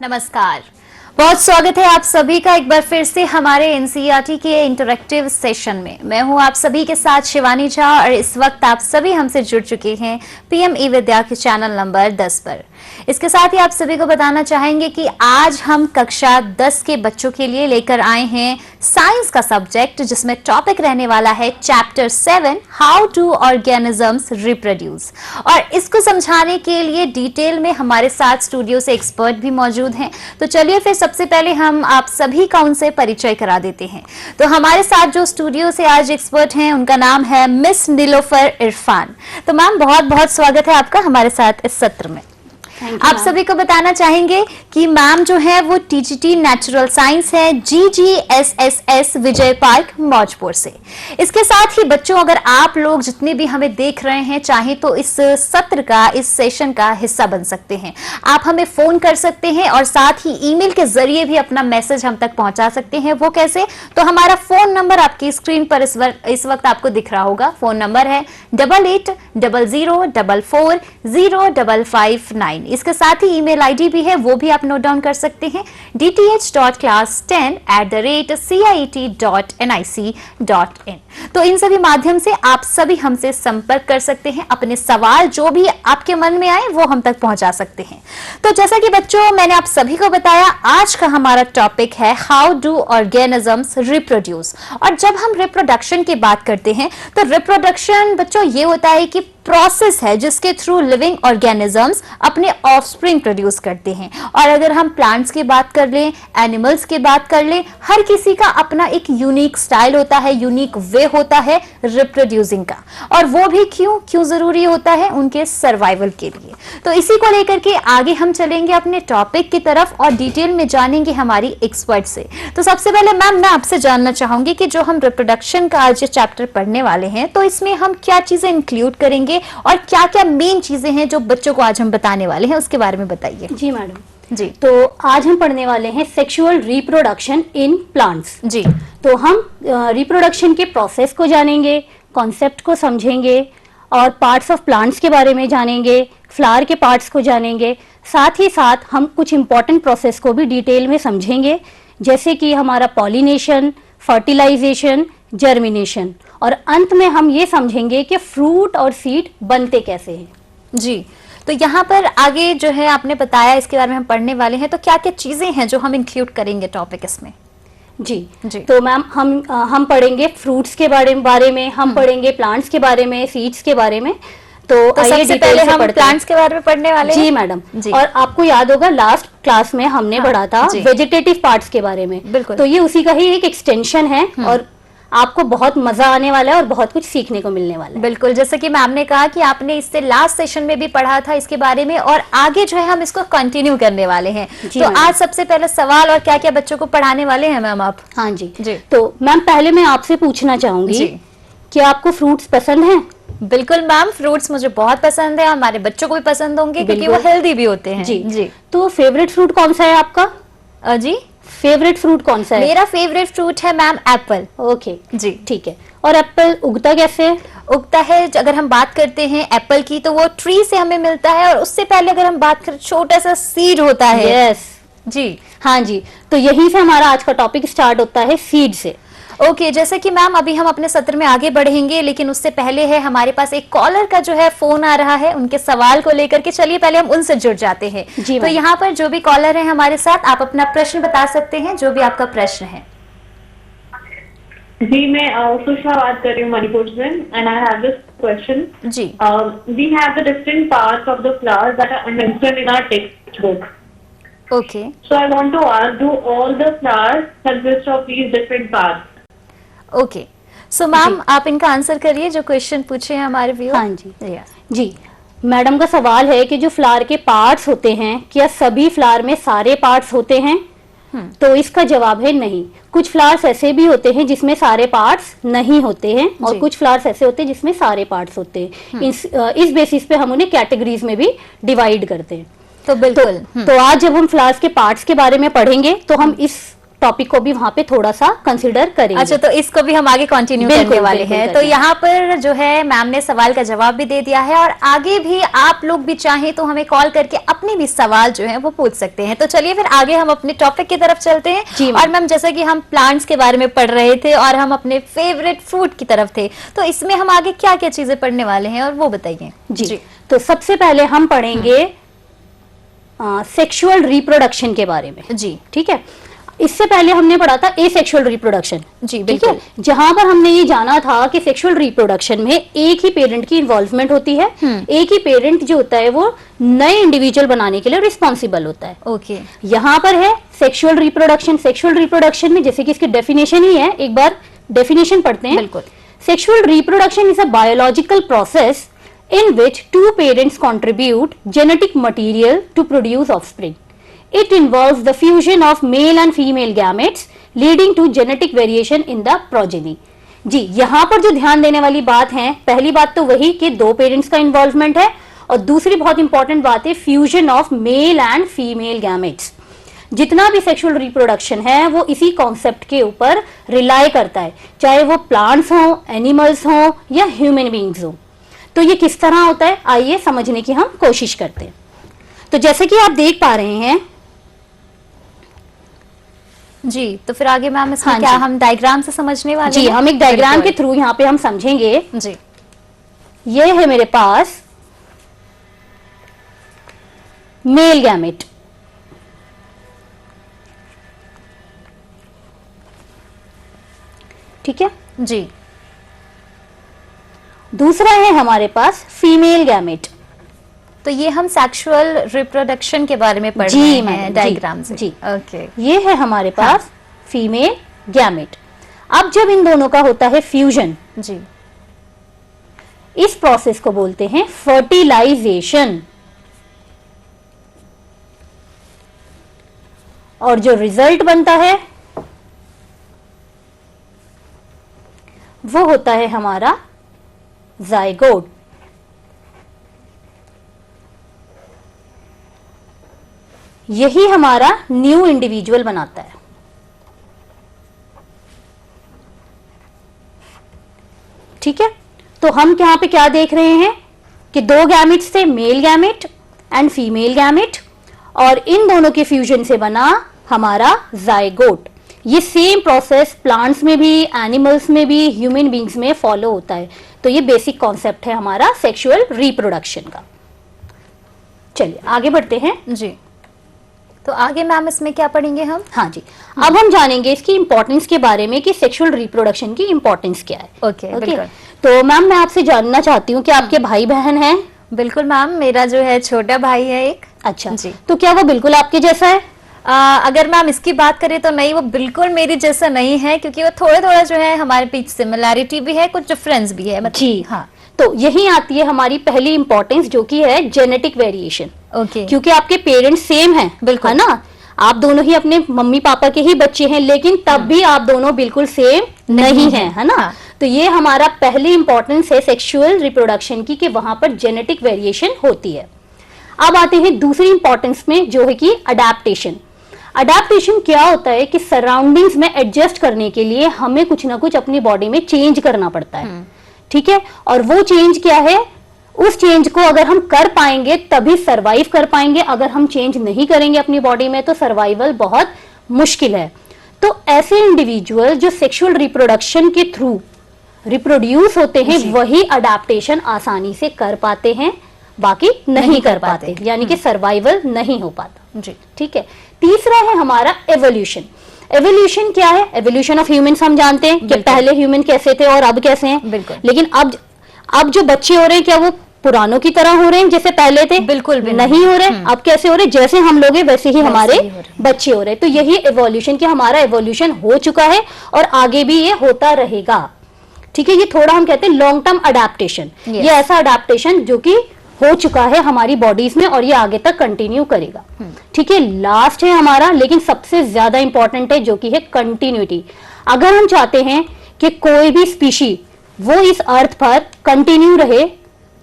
नमस्कार, बहुत स्वागत है आप सभी का एक बार फिर से हमारे एनसीईआरटी के इंटरैक्टिव सेशन में। मैं हूं आप सभी के साथ शिवानी झा और इस वक्त आप सभी हमसे जुड़ चुके हैं पीएम ई विद्या के चैनल नंबर 10 पर। इसके साथ ही आप सभी को बताना चाहेंगे कि आज हम कक्षा 10 के बच्चों के लिए लेकर आए हैं साइंस का सब्जेक्ट, जिसमें टॉपिक रहने वाला है chapter 7 how do organisms reproduce. और इसको समझाने के लिए डिटेल में हमारे साथ स्टूडियो से एक्सपर्ट भी मौजूद हैं। तो चलिए फिर सबसे पहले हम आप सभी का उनसे परिचय करा देते हैं। तो हमारे साथ जो स्टूडियो से आज एक्सपर्ट हैं उनका नाम है मिस नीलोफर इरफान। तो मैम बहुत बहुत स्वागत है आपका हमारे साथ इस सत्र में। आप सभी को बताना चाहेंगे कि मैम जो है वो टीजीटी नेचुरल साइंस है, GGSSS विजय पार्क मौजपुर से। इसके साथ ही बच्चों, अगर आप लोग जितने भी हमें देख रहे हैं चाहे तो इस सत्र का, इस सेशन का हिस्सा बन सकते हैं। आप हमें फोन कर सकते हैं और साथ ही ईमेल के जरिए भी अपना मैसेज हम तक पहुंचा सकते हैं। वो कैसे? तो हमारा फोन नंबर आपकी स्क्रीन पर इस वक्त आपको दिख रहा होगा। फोन नंबर है 8800040559। इसके साथ ही ईमेल आईडी भी है, वो भी आप नोट डाउन कर सकते हैं dth.class10@ciet.nic.in। तो इन सभी माध्यम से आप सभी हमसे संपर्क कर सकते हैं। अपने सवाल जो भी आपके मन में आए वो हम तक पहुंचा सकते हैं। तो जैसा कि बच्चों मैंने आप सभी को बताया, आज का हमारा टॉपिक है हाउ डू ऑर्गेनिजम्स रिप्रोड्यूस। और जब हम रिप्रोडक्शन की बात करते हैं तो रिप्रोडक्शन बच्चों ये होता है कि प्रोसेस है जिसके थ्रू लिविंग ऑर्गेनिजम्स अपने ऑफस्प्रिंग प्रोड्यूस करते हैं। और अगर हम प्लांट्स की बात कर लें, एनिमल्स की बात कर लें, हर किसी का अपना एक यूनिक स्टाइल होता है, यूनिक वे होता है रिप्रोड्यूसिंग का। और वो भी क्यों जरूरी होता है? उनके सर्वाइवल के लिए। तो इसी को लेकर के आगे हम चलेंगे अपने टॉपिक की तरफ और डिटेल में जानेंगे हमारी एक्सपर्ट से। तो सबसे पहले मैम मैं आपसे जानना चाहूंगी कि जो हम रिप्रोडक्शन का आज चैप्टर पढ़ने वाले हैं तो इसमें हम क्या चीजें इंक्लूड करेंगे और क्या क्या मेन चीजें हैं जो बच्चों को आज हम बताने वाले हैं, उसके बारे में बताइए। जी मैडम जी, तो आज हम पढ़ने वाले हैं सेक्सुअल रिप्रोडक्शन इन प्लांट्स। जी, तो हम रिप्रोडक्शन के प्रोसेस को जानेंगे, कॉन्सेप्ट को समझेंगे और पार्ट्स ऑफ प्लांट्स के बारे में जानेंगे, फ्लावर के पार्ट्स को जानेंगे। साथ ही साथ हम कुछ इंपॉर्टेंट प्रोसेस को भी डिटेल में समझेंगे, जैसे कि हमारा पॉलिनेशन, फर्टिलाइजेशन, जर्मिनेशन। और अंत में हम ये समझेंगे कि फ्रूट और सीड बनते कैसे हैं। जी, तो यहाँ पर आगे जो है आपने बताया इसके बारे में हम पढ़ने वाले हैं। तो क्या क्या चीजें हैं जो हम इंक्लूड करेंगे टॉपिक इसमें? जी तो मैम हम पढ़ेंगे फ्रूट्स के बारे में, हम पढ़ेंगे प्लांट्स के बारे में, सीड्स के बारे में। तो सबसे पहले हम प्लांट्स के बारे में पढ़ने वाले हैं। जी मैडम जी। और आपको याद होगा लास्ट क्लास में हमने पढ़ा था वेजिटेटिव पार्ट्स के बारे में। बिल्कुल, तो ये उसी का ही एक एक्सटेंशन है और आपको बहुत मजा आने वाला है और बहुत कुछ सीखने को मिलने वाला है। बिल्कुल, जैसे कि मैम ने कहा कि आपने इससे लास्ट सेशन में भी पढ़ा था इसके बारे में और आगे जो है हम इसको कंटिन्यू करने वाले हैं। तो आज सबसे पहले सवाल और क्या क्या बच्चों को पढ़ाने वाले हैं मैम आप? हाँ जी तो मैम पहले मैं आपसे पूछना चाहूंगी कि आपको फ्रूट्स पसंद हैं? बिल्कुल मैम, फ्रूट्स मुझे बहुत पसंद है, हमारे बच्चों को भी पसंद होंगे क्योंकि वो हेल्दी भी होते हैं। जी, तो फेवरेट फ्रूट कौन सा है आपका? जी, फेवरेट फ्रूट कौन सा है? मेरा फेवरेट फ्रूट है मैम एप्पल। ओके जी, ठीक है। और एप्पल उगता कैसे? उगता है, अगर हम बात करते हैं एप्पल की तो वो ट्री से हमें मिलता है और उससे पहले अगर हम बात करें छोटा सा सीड होता है। यस जी, हाँ जी, तो यहीं से हमारा आज का टॉपिक स्टार्ट होता है, सीड से। ओके, जैसे कि मैम अभी हम अपने सत्र में आगे बढ़ेंगे, लेकिन उससे पहले है हमारे पास एक कॉलर का जो है फोन आ रहा है उनके सवाल को लेकर के। चलिए पहले हम उनसे जुड़ जाते हैं। तो यहाँ पर जो भी कॉलर है हमारे साथ, आप अपना प्रश्न बता सकते हैं, जो भी आपका प्रश्न है। जी, मैं सुषमा बात कर रही हूँ मणिपुर से and I have this question. जी, we have the different parts of the flower that are mentioned in our text book. Okay, so I want to ask, do all the flowers consist of these different parts? Okay, so ma'am आप इनका answer करिए जो question पूछे हैं हमारे viewer. हाँ जी जी, madam का सवाल है कि जो फ्लावर के पार्ट्स होते हैं, क्या सभी फ्लावर में सारे पार्ट्स होते हैं? तो इसका जवाब है नहीं। कुछ फ्लावर्स ऐसे भी होते हैं जिसमें सारे पार्ट्स नहीं होते हैं और कुछ फ्लावर्स ऐसे होते हैं जिसमें सारे पार्ट्स होते हैं। इस बेसिस पे हम उन्हें कैटेगरीज में भी डिवाइड करते हैं। तो बिल्कुल तो आज जब हम फ्लावर्स के पार्ट्स के बारे में पढ़ेंगे तो हम इस टॉपिक को भी वहां पे थोड़ा सा कंसिडर करेंगे। अच्छा, तो इसको भी हम आगे कंटिन्यू करने वाले हैं। तो यहाँ पर जो है मैम ने सवाल का जवाब भी दे दिया है, और आगे भी आप लोग भी चाहें तो हमें कॉल करके अपने भी सवाल जो है वो पूछ सकते हैं। तो चलिए फिर आगे हम अपने टॉपिक की तरफ चलते हैं। और मैम, जैसा कि हम प्लांट्स के बारे में पढ़ रहे थे और हम अपने फेवरेट फ्रूट की तरफ थे, तो इसमें हम आगे क्या क्या चीजें पढ़ने वाले हैं और वो बताइए। जी, तो सबसे पहले हम पढ़ेंगे सेक्सुअल रिप्रोडक्शन के बारे में। जी, ठीक है। इससे पहले हमने पढ़ा था एसेक्सुअल रिप्रोडक्शन। जी, ठीक है, जहां पर हमने ये जाना था कि सेक्सुअल रिप्रोडक्शन में एक ही पेरेंट की इन्वॉल्वमेंट होती है। एक ही पेरेंट जो होता है वो नए इंडिविजुअल बनाने के लिए रिस्पॉन्सिबल होता है। ओके। यहाँ पर है सेक्सुअल रिप्रोडक्शन। सेक्सुअल रिप्रोडक्शन में जैसे कि इसकी डेफिनेशन ही है, एक बार डेफिनेशन पढ़ते हैं। बिल्कुल। Sexual reproduction is a biological process in which two parents contribute genetic material to produce offspring. It involves the fusion of male and female gametes leading to genetic variation in the progeny. जी, यहाँ पर जो ध्यान देने वाली बात है, पहली बात तो वही कि दो पेरेंट्स का इन्वॉल्वमेंट है, और दूसरी बहुत इंपॉर्टेंट बात है fusion of male and female gametes. जितना भी सेक्सुअल रिप्रोडक्शन है वो इसी कॉन्सेप्ट के ऊपर रिलाई करता है, चाहे वो प्लांट्स हों, एनिमल्स हों या ह्यूमन बींग्स हों। तो ये किस तरह होता है, आइए समझने की हम कोशिश करते हैं। तो जैसे कि आप देख पा रहे हैं जी, तो फिर आगे मैम इसमें क्या हम डायग्राम से समझने वाले जी हैं? हम एक डायग्राम के थ्रू यहाँ पे हम समझेंगे। जी, ये है मेरे पास मेल गैमेट। ठीक है जी। दूसरा है हमारे पास फीमेल गैमेट। तो ये हम सेक्सुअल रिप्रोडक्शन के बारे में पढ़ जी, रहे मैडम, हैं जी, डायग्राम से। जी। ओके। ये है हमारे पास फीमेल गैमेट। अब जब इन दोनों का होता है फ्यूजन, जी, इस प्रोसेस को बोलते हैं फर्टिलाइजेशन। और जो रिजल्ट बनता है वो होता है हमारा जाइगोट। यही हमारा न्यू इंडिविजुअल बनाता है। ठीक है, तो हम यहाँ पे क्या देख रहे हैं कि दो गैमेट्स थे, male gamete and female gamete, और इन दोनों के फ्यूजन से बना हमारा जाइगोट। ये सेम प्रोसेस प्लांट्स में भी, एनिमल्स में भी, ह्यूमन बींग्स में फॉलो होता है। तो ये बेसिक कॉन्सेप्ट है हमारा सेक्सुअल रिप्रोडक्शन का। चलिए आगे बढ़ते हैं। जी, तो आगे मैम इसमें क्या पढ़ेंगे हम? हाँ जी, अब हम जानेंगे इसकी इंपॉर्टेंस के बारे में कि सेक्सुअल रिप्रोडक्शन की इंपॉर्टेंस क्या है। ओके, बिल्कुल। तो मैम मैं आपसे जानना चाहती हूँ कि आपके भाई बहन हैं? बिल्कुल मैम, मेरा जो है छोटा भाई है एक। अच्छा जी। तो क्या वो बिल्कुल आपके जैसा है? अगर मैम इसकी बात करें तो नहीं, वो बिल्कुल मेरी जैसा नहीं है, क्योंकि वो थोड़ा थोड़ा जो है हमारे बीच सिमिलैरिटी भी है, कुछ डिफरेंस भी है। जी हाँ। तो यही आती है हमारी पहली इंपॉर्टेंस, जो कि है जेनेटिक वेरिएशन। ओके। क्योंकि आपके पेरेंट्स सेम हैं, बिल्कुल, है ना, आप दोनों ही अपने मम्मी पापा के ही बच्चे हैं, लेकिन तब भी आप दोनों बिल्कुल सेम नहीं हैं, है ना। हाँ। तो ये हमारा पहली इंपॉर्टेंस है सेक्सुअल रिप्रोडक्शन की, कि वहां पर जेनेटिक वेरिएशन होती है। अब आते हैं दूसरी इंपॉर्टेंस में, जो है कि अडेप्टेशन। अडेप्टेशन क्या होता है कि सराउंडिंग्स में एडजस्ट करने के लिए हमें कुछ ना कुछ अपनी बॉडी में चेंज करना पड़ता है। ठीक है, और वो चेंज क्या है, उस चेंज को अगर हम कर पाएंगे तभी सरवाइव कर पाएंगे। अगर हम चेंज नहीं करेंगे अपनी बॉडी में तो सर्वाइवल बहुत मुश्किल है। तो ऐसे इंडिविजुअल जो सेक्सुअल रिप्रोडक्शन के थ्रू रिप्रोड्यूस होते हैं, वही अडेप्टेशन आसानी से कर पाते हैं, बाकी नहीं कर पाते, यानी कि सर्वाइवल नहीं हो पाता। जी, ठीक है। तीसरा है हमारा एवोल्यूशन। एवोल्यूशन क्या है? एवोल्यूशन ऑफ ह्यूमंस हम जानते हैं कि पहले ह्यूमन कैसे थे और अब कैसे हैं। बिल्कुल। लेकिन अब जो बच्चे हो रहे हैं, क्या वो पुरानों की तरह हो रहे हैं जैसे पहले थे? बिल्कुल भी नहीं हो रहे। अब कैसे हो रहे? जैसे हम लोग हैं वैसे ही हमारे बच्चे हो रहे हैं। तो यही एवोल्यूशन, कि हमारा एवोल्यूशन हो चुका है और आगे भी ये होता रहेगा। ठीक है, ये थोड़ा हम कहते हैं लॉन्ग टर्म अडेप्टेशन। ये ऐसा अडेप्टेशन जो कि हो चुका है हमारी बॉडीज में और ये आगे तक कंटिन्यू करेगा। ठीक है, लास्ट है हमारा, लेकिन सबसे ज्यादा इंपॉर्टेंट है, जो कि है कंटिन्यूटी। अगर हम चाहते हैं कि कोई भी स्पीशी वो इस अर्थ पर कंटिन्यू रहे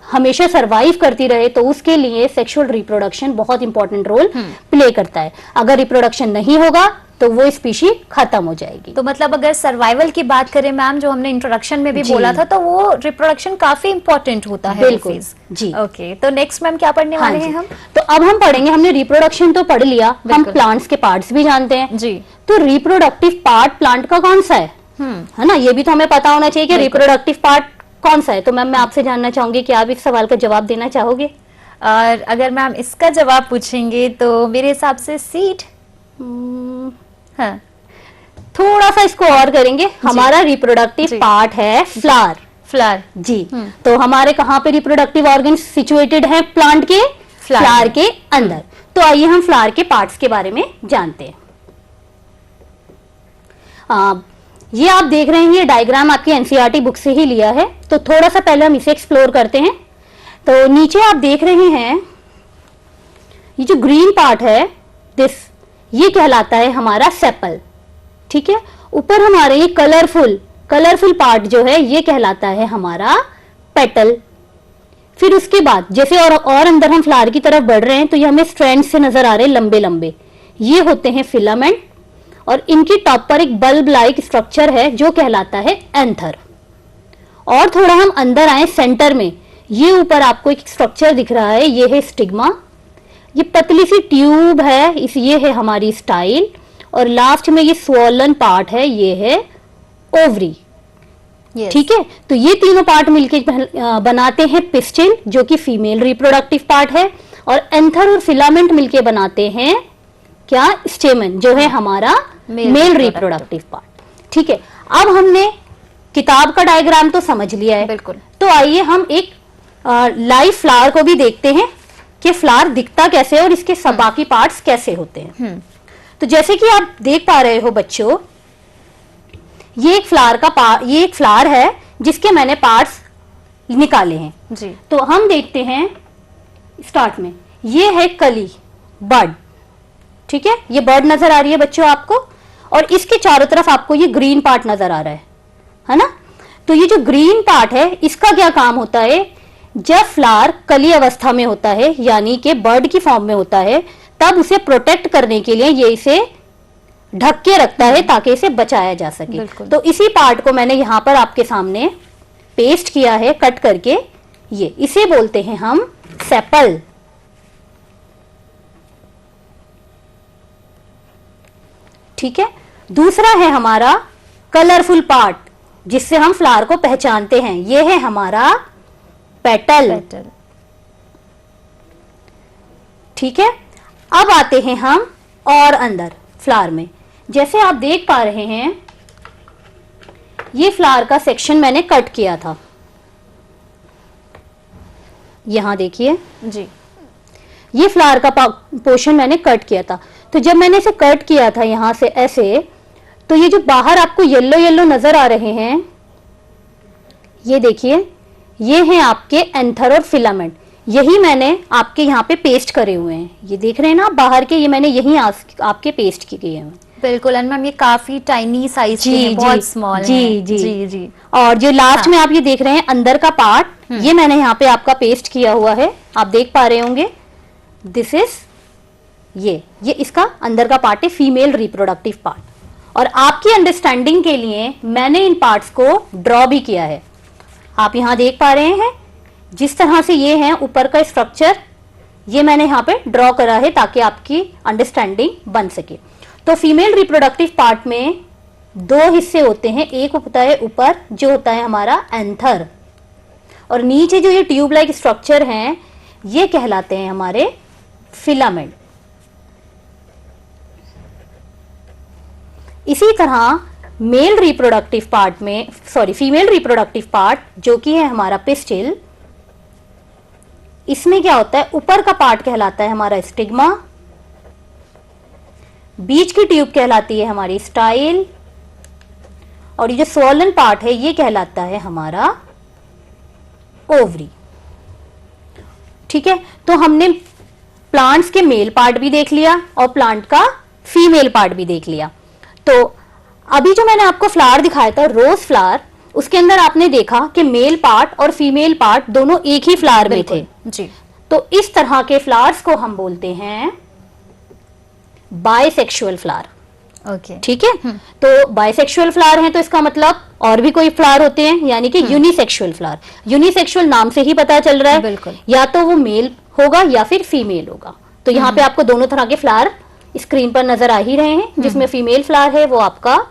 हमेशा सरवाइव करती रहे, तो उसके लिए सेक्सुअल रिप्रोडक्शन बहुत इंपॉर्टेंट रोल प्ले करता है। अगर रिप्रोडक्शन नहीं होगा तो वो स्पीशी खत्म हो जाएगी। तो मतलब अगर सर्वाइवल की बात करें मैम, जो हमने इंट्रोडक्शन में भी बोला था, तो वो रिप्रोडक्शन काफी इंपॉर्टेंट होता है। बिल्कुल जी। ओके, तो नेक्स्ट मैम क्या पढ़ने वाले हैं हम? तो अब हम पढ़ेंगे, हमने रिप्रोडक्शन तो पढ़ लिया, हम प्लांट्स के पार्ट्स भी जानते हैं जी। तो रिप्रोडक्टिव पार्ट प्लांट का कौन सा है ना, ये भी तो हमें पता होना चाहिए कि रिप्रोडक्टिव पार्ट कौन सा है। तो मैम मैं आपसे जानना चाहूंगी कि आप इस सवाल का जवाब देना चाहोगे? और अगर मैम इसका जवाब पूछेंगे तो मेरे हिसाब से सीड। हाँ, थोड़ा सा इसको और करेंगे, हमारा रिप्रोडक्टिव पार्ट है फ्लावर। फ्लावर जी। तो हमारे कहाँ पे रिप्रोडक्टिव ऑर्गन सिचुएटेड है? प्लांट के फ्लावर के अंदर। तो आइए हम फ्लावर के पार्ट्स के बारे में जानते हैं। ये आप देख रहे हैं, ये डायग्राम आपकी एनसीईआरटी बुक से ही लिया है, तो थोड़ा सा पहले हम इसे एक्सप्लोर करते हैं। तो नीचे आप देख रहे हैं, ये जो ग्रीन पार्ट है ये कहलाता है हमारा सेपल, ठीक है। ऊपर हमारे ये कलरफुल पार्ट जो है ये कहलाता है हमारा पेटल। फिर उसके बाद जैसे और अंदर हम फ्लावर की तरफ बढ़ रहे हैं, तो ये हमें स्ट्रैंड से नजर आ रहे हैं लंबे लंबे, ये होते हैं फिलामेंट, और इनकी टॉप पर एक बल्ब लाइक स्ट्रक्चर है जो कहलाता है एंथर। और थोड़ा हम अंदर आए सेंटर में, ये ऊपर आपको एक स्ट्रक्चर दिख रहा है, ये है स्टिग्मा, ये पतली सी ट्यूब है, ये है हमारी स्टाइल, और लास्ट में ये स्वॉलन पार्ट है, ये है ओवरी। ठीक है, तो ये तीनों पार्ट मिलके बनाते हैं पिस्टिल, जो कि फीमेल रिप्रोडक्टिव पार्ट है, और एंथर और फिलामेंट मिलके बनाते हैं क्या? स्टेमन, जो है हमारा मेल रिप्रोडक्टिव पार्ट। ठीक है, अब हमने किताब का डायग्राम तो समझ लिया है, बिल्कुल। तो आइए हम एक लाइव फ्लावर को भी देखते हैं कि फ्लावर दिखता कैसे है और इसके सब बाकी पार्ट्स कैसे होते हैं। तो जैसे कि आप देख पा रहे हो बच्चों, ये एक फ्लावर है जिसके मैंने पार्ट्स निकाले हैं जी। तो हम देखते हैं स्टार्ट में, ये है कली, बर्ड, ठीक है, ये बर्ड नजर आ रही है बच्चों आपको, और इसके चारों तरफ आपको ये ग्रीन पार्ट नजर आ रहा है ना। तो ये जो ग्रीन पार्ट है, इसका क्या काम होता है? जब फ्लावर कली अवस्था में होता है, यानी कि बर्ड की फॉर्म में होता है, तब उसे प्रोटेक्ट करने के लिए ये इसे ढक के रखता है ताकि इसे बचाया जा सके। तो इसी पार्ट को मैंने यहां पर आपके सामने पेस्ट किया है कट करके, ये इसे बोलते हैं हम सेपल। ठीक है, दूसरा है हमारा कलरफुल पार्ट, जिससे हम फ्लावर को पहचानते हैं, ये है हमारा पेटल। ठीक है, अब आते हैं हम और अंदर फ्लावर में। जैसे आप देख पा रहे हैं, ये फ्लावर का सेक्शन मैंने कट किया था, यहां देखिए जी, ये फ्लावर का पोर्शन मैंने कट किया था। तो जब मैंने इसे कट किया था यहां से ऐसे, तो ये जो बाहर आपको येलो येलो नजर आ रहे हैं, ये देखिए, ये हैं आपके एंथर और फिलामेंट, यही मैंने आपके यहाँ पे पेस्ट करे हुए हैं। ये देख रहे हैं ना आप बाहर के, ये मैंने यही आपके पेस्ट किए हैं। बिल्कुल। एंड मैम ये काफी टाइनी साइज के हैं, बहुत स्मॉल जी जी जी जी। और जो लास्ट में आप ये देख रहे हैं अंदर का पार्ट, ये मैंने यहाँ पे आपका पेस्ट किया हुआ है, आप देख पा रहे होंगे, दिस इज ये इसका अंदर का पार्ट है, फीमेल रिप्रोडक्टिव पार्ट। और आपकी अंडरस्टैंडिंग के लिए मैंने इन पार्ट्स को ड्रॉ भी किया है, आप यहाँ देख पा रहे हैं जिस तरह से ये है ऊपर का स्ट्रक्चर, ये मैंने यहाँ पे ड्रॉ करा है ताकि आपकी अंडरस्टैंडिंग बन सके। तो फीमेल रिप्रोडक्टिव पार्ट में दो हिस्से होते हैं, एक होता है ऊपर जो होता है हमारा एंथर, और नीचे जो ये ट्यूब लाइक स्ट्रक्चर हैं ये कहलाते हैं हमारे फिलामेंट। इसी तरह मेल रिप्रोडक्टिव पार्ट में, फीमेल रिप्रोडक्टिव पार्ट जो कि है हमारा पिस्टिल, इसमें क्या होता है, ऊपर का पार्ट कहलाता है हमारा स्टिग्मा, बीच की ट्यूब कहलाती है हमारी स्टाइल, और ये जो स्वॉलन पार्ट है ये कहलाता है हमारा ओवरी। ठीक है, तो हमने प्लांट्स के मेल पार्ट भी देख लिया और प्लांट का फीमेल पार्ट भी देख लिया। तो अभी जो मैंने आपको फ्लावर दिखाया था, रोज फ्लावर, उसके अंदर आपने देखा कि मेल पार्ट और फीमेल पार्ट दोनों एक ही फ्लावर में थे जी। तो इस तरह के फ्लावर्स को हम बोलते हैं बाइसेक्सुअल फ्लावर। ओके, ठीक है। तो बाइसेक्सुअल फ्लावर हैं तो इसका मतलब और भी कोई फ्लावर होते हैं, यानी कि यूनिसेक्सुअल फ्लावर। यूनिसेक्सुअल नाम से ही पता चल रहा है, बिल्कुल। या तो वो मेल होगा या फिर फीमेल होगा। तो यहाँ पे आपको दोनों तरह के फ्लावर स्क्रीन पर नजर आ ही रहे हैं। जिसमें फीमेल फ्लावर है वो आपका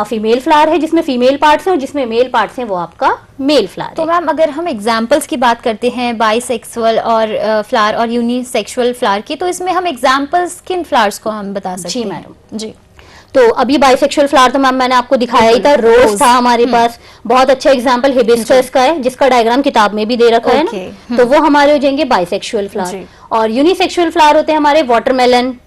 फीमेल फ्लावर है, जिसमें फीमेल पार्ट्स हैं, और जिसमें मेल पार्ट्स हैं वो आपका मेल फ्लावर तो है। मैम अगर हम एग्जाम्पल्स की बात करते हैं बाइसेक्सुअल और फ्लावर और यूनिसेक्सुअल फ्लावर की, तो इसमें हम एग्जाम्पल्स किन फ्लावर्स को हम बता सकते हैं? जी मैडम। जी। तो अभी बाइसेक्सुअल फ्लावर तो मैम मैंने आपको दिखाया ही था, रोज था हमारे पास। बहुत अच्छा एग्जांपल हिबिस्कस का है, जिसका डायग्राम किताब में भी दे रखा है ना। तो वो हमारे हो जाएंगे बाइसेक्सुअल फ्लावर। और यूनिसेक्सुअल फ्लावर होते हैं हमारे वाटरमेलन,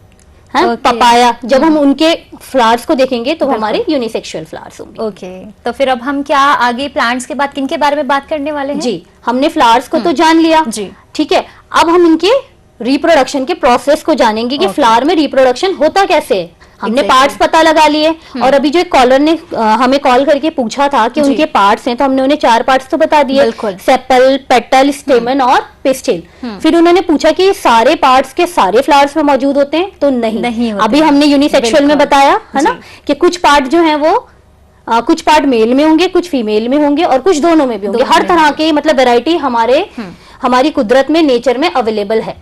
पपाया। जब हम उनके फ्लावर्स को देखेंगे तो हमारे यूनिसेक्सुअल फ्लावर्स होंगे। ओके, तो फिर अब हम क्या आगे प्लांट्स के बाद किन के बारे में बात करने वाले हैं? जी, हमने फ्लावर्स को तो जान लिया जी। ठीक है, अब हम इनके रिप्रोडक्शन के प्रोसेस को जानेंगे कि फ्लावर में रिप्रोडक्शन होता कैसे है। हमने पार्ट्स पता लगा लिए, और अभी जो एक कॉलर ने हमें कॉल करके पूछा था कि उनके पार्ट्स हैं, तो हमने उन्हें 4 पार्ट्स तो बता दिए, सेपल, पेटल, स्टेमन और पिस्टिल। फिर उन्होंने पूछा कि सारे पार्ट्स के सारे फ्लावर्स में मौजूद होते हैं, तो नहीं होते। अभी हमने यूनिसेक्सुअल में बताया है ना कि कुछ पार्ट जो है वो कुछ पार्ट मेल में होंगे, कुछ फीमेल में होंगे, और कुछ दोनों में भी होंगे। हर तरह के मतलब वैरायटी हमारी कुदरत में, नेचर में अवेलेबल है।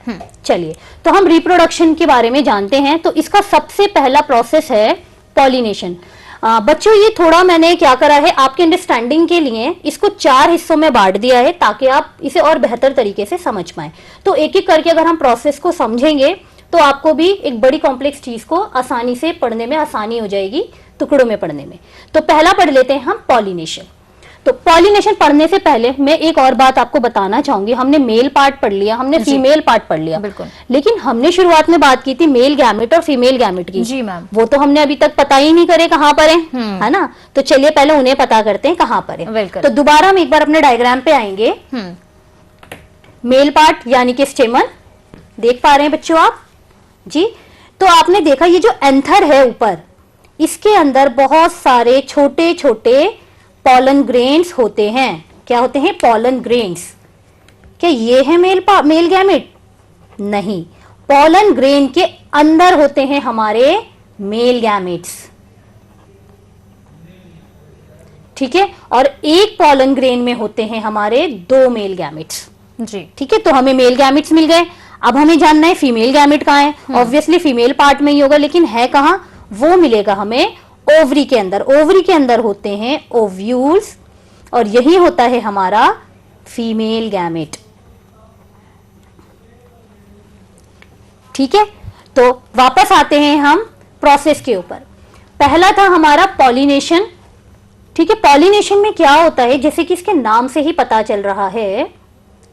चलिए, तो हम रिप्रोडक्शन के बारे में जानते हैं। तो इसका सबसे पहला प्रोसेस है पॉलिनेशन। बच्चों, ये थोड़ा मैंने क्या करा है आपके अंडरस्टैंडिंग के लिए, इसको 4 हिस्सों में बांट दिया है ताकि आप इसे और बेहतर तरीके से समझ पाएं। तो एक एक करके अगर हम प्रोसेस को समझेंगे तो आपको भी एक बड़ी कॉम्प्लेक्स चीज को आसानी से पढ़ने में आसानी हो जाएगी, टुकड़ों में पढ़ने में। तो पहला पढ़ लेते हैं हम पॉलिनेशन। तो पॉलिनेशन पढ़ने से पहले मैं एक और बात आपको बताना चाहूंगी। हमने मेल पार्ट पढ़ लिया, हमने फीमेल पार्ट पढ़ लिया, बिल्कुल। लेकिन हमने शुरुआत में बात की थी मेल गैमेट और फीमेल गैमेट की। जी मैम। वो तो हमने अभी तक पता ही नहीं करे कहाँ पर है ना। तो चलिए पहले उन्हें पता करते हैं कहाँ पर है। तो दोबारा हम एक बार अपने डायग्राम पे आएंगे। मेल पार्ट यानी कि स्टेमन देख पा रहे हैं बच्चों आप जी। तो आपने देखा ये जो एंथर है ऊपर, इसके अंदर बहुत सारे छोटे छोटे पॉलन ग्रेन्स होते हैं। क्या होते हैं? Pollen grains. क्या ये है मेल गैमेट? नहीं, पॉलन ग्रेन के अंदर होते हैं हमारे मेल गैमेट्स। ठीक है, और एक पॉलन ग्रेन में होते हैं हमारे 2 मेल गैमेट्स। जी, ठीक है, तो हमें मेल गैमेट्स मिल गए। अब हमें जानना है फीमेल गैमेट कहाँ है। ऑब्वियसली फीमेल पार्ट में ही होगा, लेकिन है कहाँ? वो मिलेगा हमें ओवरी के अंदर। ओवरी के अंदर होते हैं ओव्यूल्स, और यही होता है हमारा फीमेल गैमेट। ठीक है, तो वापस आते हैं हम प्रोसेस के ऊपर। पहला था हमारा पॉलिनेशन। ठीक है, पॉलिनेशन में क्या होता है, जैसे कि इसके नाम से ही पता चल रहा है,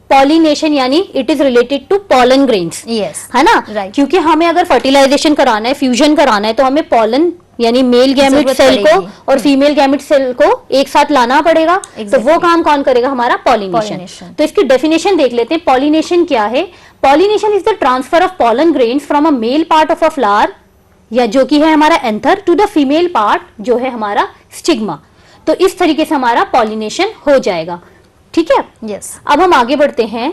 पॉलिनेशन यानी it is related to pollen grains. Yes, है ना, राइट। क्योंकि हमें अगर फर्टिलाइजेशन कराना है, फ्यूजन कराना है, तो हमें पॉलन यानी मेल गैमेट सेल को और फीमेल गैमेट सेल को एक साथ लाना पड़ेगा। तो वो काम कौन करेगा? हमारा पॉलिनेशन। तो इसकी डेफिनेशन देख लेते हैं। पॉलिनेशन क्या है? Pollination is the transfer of pollen grains from a male part of a flower, या जो कि है हमारा anther, to the female part जो है हमारा स्टिग्मा। तो इस तरीके से हमारा पॉलिनेशन हो जाएगा। ठीक है, यस। अब हम आगे बढ़ते हैं।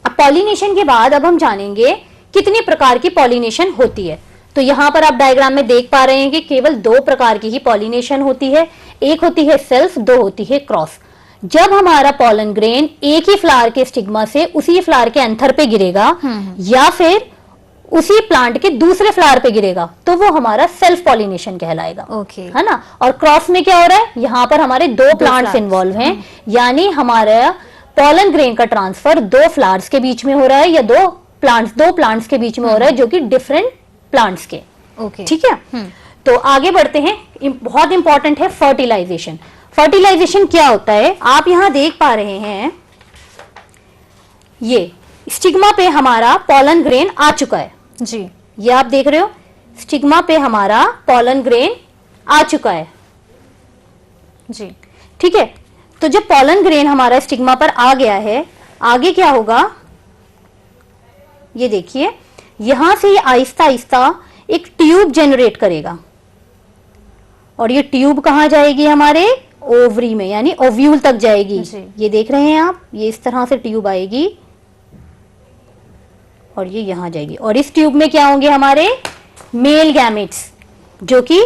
अब पॉलिनेशन के बाद अब हम जानेंगे कितने प्रकार की पॉलिनेशन होती है। तो यहां पर आप डायग्राम में देख पा रहे हैं कि केवल 2 प्रकार की ही पॉलिनेशन होती है। एक होती है सेल्फ, 2 होती है क्रॉस। जब हमारा पॉलन ग्रेन एक ही फ्लावर के स्टिग्मा से उसी फ्लावर के एंथर पे गिरेगा, या फिर उसी प्लांट के दूसरे फ्लावर पे गिरेगा, तो वो हमारा सेल्फ पॉलिनेशन कहलाएगा। ओके, है ना। और क्रॉस में क्या हो रहा है? यहाँ पर हमारे 2 प्लांट्स इन्वॉल्व हैं, यानी हमारा पॉलन ग्रेन का ट्रांसफर 2 फ्लावर्स के बीच में हो रहा है, या 2 प्लांट्स के बीच में हो रहा है, जो कि डिफरेंट प्लांट्स के। ओके, ठीक है। तो आगे बढ़ते हैं। बहुत इंपॉर्टेंट है फर्टिलाइजेशन। फर्टिलाइजेशन क्या होता है? आप यहां देख पा रहे हैं, ये स्टिग्मा पे हमारा पॉलन ग्रेन आ चुका है। जी, ये आप देख रहे हो, स्टिग्मा पे हमारा पॉलन ग्रेन आ चुका है। जी, ठीक है, तो जब पॉलन ग्रेन हमारा स्टिग्मा पर आ गया है, आगे क्या होगा? ये देखिए, यहां से ये आहिस्ता आहिस्ता एक ट्यूब जनरेट करेगा, और ये ट्यूब कहां जाएगी? हमारे ओवरी में, यानी ओव्यूल तक जाएगी। जी। ये देख रहे हैं आप, ये इस तरह से ट्यूब आएगी और ये यहाँ जाएगी, और इस ट्यूब में क्या होंगे हमारे मेल गैमेट्स, जो कि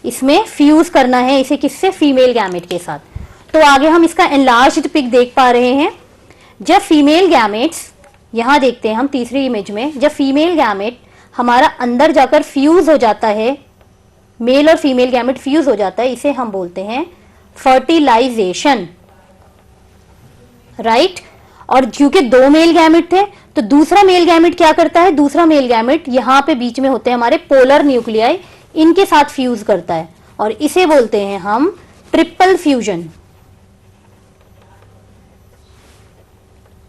इसमें फ्यूज करना है इसे किससे, फीमेल गैमेट के साथ। तो आगे हम इसका एनलार्ज्ड पिक देख पा रहे हैं। जब फीमेल गैमेट्स, यहां देखते हैं हम तीसरी इमेज में, जब फीमेल गैमेट हमारा अंदर जाकर फ्यूज हो जाता है, मेल और फीमेल गैमेट फ्यूज हो जाता है, इसे हम बोलते हैं फर्टिलाइजेशन, राइट। और क्योंकि 2 मेल गैमेट थे, तो दूसरा मेल गैमेट क्या करता है, दूसरा मेल गैमेट यहां पे बीच में होते हैं हमारे पोलर न्यूक्लियाई, इनके साथ फ्यूज करता है, और इसे बोलते हैं हम ट्रिपल फ्यूजन,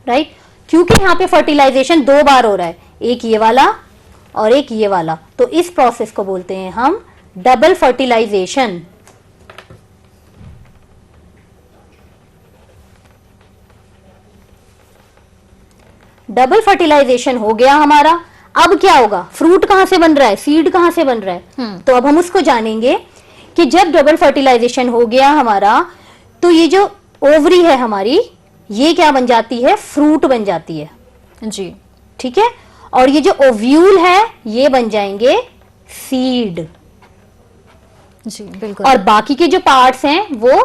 राइट। क्योंकि यहाँ पे फर्टिलाइजेशन 2 बार हो रहा है, एक ये वाला और एक ये वाला, तो इस प्रोसेस को बोलते हैं हम डबल फर्टिलाइजेशन। डबल फर्टिलाइजेशन हो गया हमारा। अब क्या होगा, फ्रूट कहां से बन रहा है, सीड कहां से बन रहा है, तो अब हम उसको जानेंगे कि जब डबल फर्टिलाइजेशन हो गया हमारा, तो ये जो ओवरी है हमारी, ये क्या बन जाती है, फ्रूट बन जाती है जी। ठीक है। और ये जो ओव्यूल है ये बन जाएंगे सीड, जी बिल्कुल। और बाकी के जो पार्ट्स हैं वो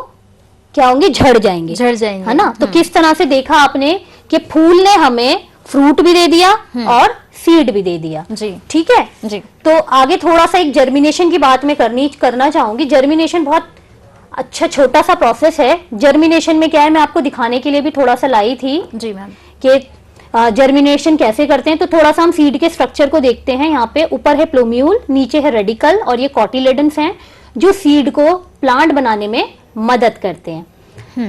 क्या होंगे, झड़ जाएंगे, झड़ जाएंगे, है ना। तो किस तरह से देखा आपने कि फूल ने हमें फ्रूट भी दे दिया और सीड भी दे दिया, जी ठीक है जी। तो आगे थोड़ा सा एक जर्मिनेशन की बात मैं करना चाहूंगी। जर्मिनेशन बहुत अच्छा छोटा सा प्रोसेस है। जर्मिनेशन में क्या है, मैं आपको दिखाने के लिए भी थोड़ा सा लाई थी जी मैम, कि जर्मिनेशन कैसे करते हैं। तो थोड़ा सा हम सीड के स्ट्रक्चर को देखते हैं। यहाँ पे ऊपर है प्लूम्यूल, नीचे है रेडिकल, और ये कॉटिलेडन्स हैं जो सीड को प्लांट बनाने में मदद करते हैं।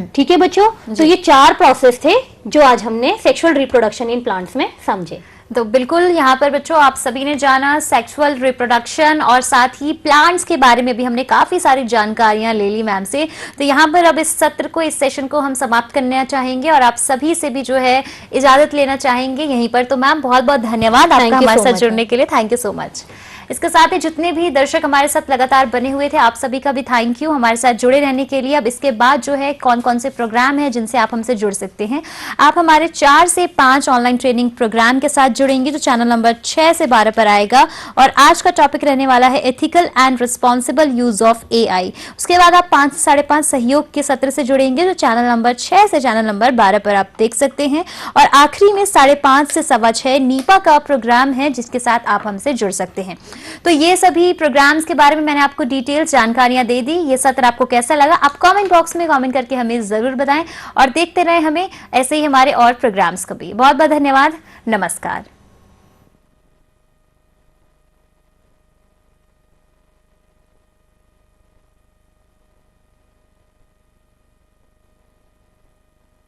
ठीक है बच्चों, तो ये 4 प्रोसेस थे जो आज हमने सेक्सुअल रिप्रोडक्शन इन प्लांट्स में समझे। तो बिल्कुल यहाँ पर बच्चों आप सभी ने जाना सेक्सुअल रिप्रोडक्शन, और साथ ही प्लांट्स के बारे में भी हमने काफी सारी जानकारियां ले ली मैम से। तो यहाँ पर अब इस सत्र को, इस सेशन को हम समाप्त करना चाहेंगे, और आप सभी से भी जो है इजाजत लेना चाहेंगे यहीं पर। तो मैम बहुत बहुत धन्यवाद आपका हमारे साथ जुड़ने के लिए, थैंक यू सो मच। इसके साथ ही जितने भी दर्शक हमारे साथ लगातार बने हुए थे, आप सभी का भी थैंक यू हमारे साथ जुड़े रहने के लिए। अब इसके बाद जो है कौन कौन से प्रोग्राम है जिनसे आप हमसे जुड़ सकते हैं, आप हमारे 4 से 5 ऑनलाइन ट्रेनिंग प्रोग्राम के साथ जुड़ेंगे जो चैनल नंबर 6 से 12 पर आएगा। और आज का टॉपिक रहने वाला है ethical and responsible use of AI। उसके बाद आप 5 से 5.5 सहयोग के सत्र से जुड़ेंगे जो चैनल नंबर 6 से चैनल नंबर 12 पर आप देख सकते हैं। और आखिरी में 5:30 से 6:15 नीपा का प्रोग्राम है जिसके साथ आप हमसे जुड़ सकते हैं। तो ये सभी प्रोग्राम्स के बारे में मैंने आपको डिटेल्स जानकारियां दे दी। ये सत्र आपको कैसा लगा आप कमेंट बॉक्स में कमेंट करके हमें जरूर बताएं, और देखते रहें हमें ऐसे ही हमारे और प्रोग्राम्स को भी। बहुत बहुत धन्यवाद, नमस्कार।